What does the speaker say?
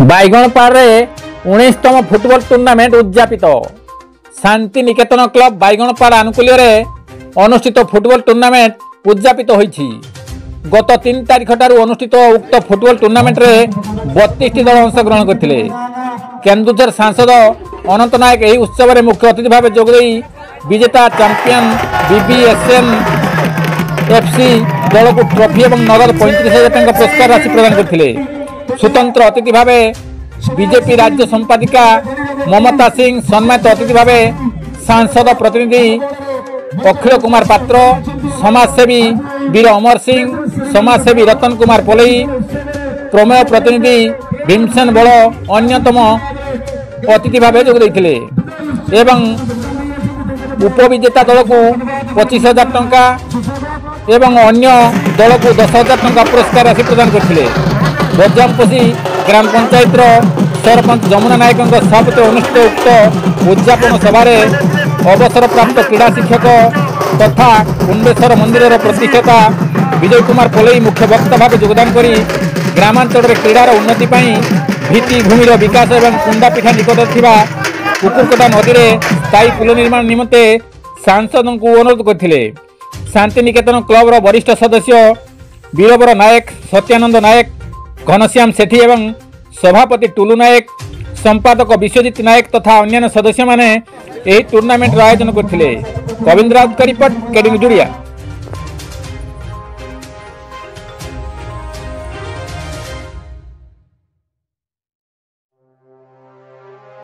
बाईगणपाड़े 19तम football tournament उद्यापित Shanti Niketan club बाईगणपाड़ आनुकूल्य अनुष्ठित football tournament उद्यापित होईछि। गत 3 तारिख ठारू अनुष्ठित उक्त फुटबॉल टूर्नामेंट रे 32 दल अंशग्रहण करथिले। केन्दुझर सांसद अनंत नायक एही उत्सव में मुख्य अतिथि भाव जोगदेई विजेता चैंपियन बीबीएसएन एफसी दल को ट्रॉफी और नगद 35,000 टंका पुरस्कार राशि प्रदान करथिले। स्वतंत्र अतिथि भाव बीजेपी राज्य संपादिका ममता सिंह, सम्मानित अतिथि भाव सांसद प्रतिनिधि अखिल कुमार पात्र, समाजसेवी वीर अमर सिंह, समाजसेवी रतन कुमार पोलई, प्रमेय प्रतिनिधि भीमसेन बड़ अन्यतम अतिथि भाव जोगदेइथिले एवं उपविजेता दल को 25,000 टंका एवं अन्य दल को 10,000 टंका पुरस्कार राशि प्रदान करथिले। बजामपोसी ग्राम पंचायत सरपंच जमुना नायक सभापति अनुष्ठित उक्त उद्यापन सभार अवसर प्राप्त क्रीड़ा शिक्षक तथा कुंडेश्वर मंदिर प्रतिष्ठाता विजय कुमार पोलई मुख्य वक्ता भाव योगदान कर ग्रामांचल क्रीडार उन्नति भित्तिभूमि विकास और कुंडापीठा निकट थिबा कुकुरकोटा नदी में स्थायी पुल निर्माण निमंते सांसद को अनुरोध करथिले। शांति निकेतन क्लबर वरिष्ठ सदस्य वीरवर नायक, सत्यानंद नायक, घनश्याम सेठी एवं सभापति टुलू नायक, संपादक विश्वजित नायक तथा अन्य सदस्य माने एही टूर्नामेंट आयोजन करथिले। गोविंद राउत का रिपोर्ट, केडिंग जुड़िया।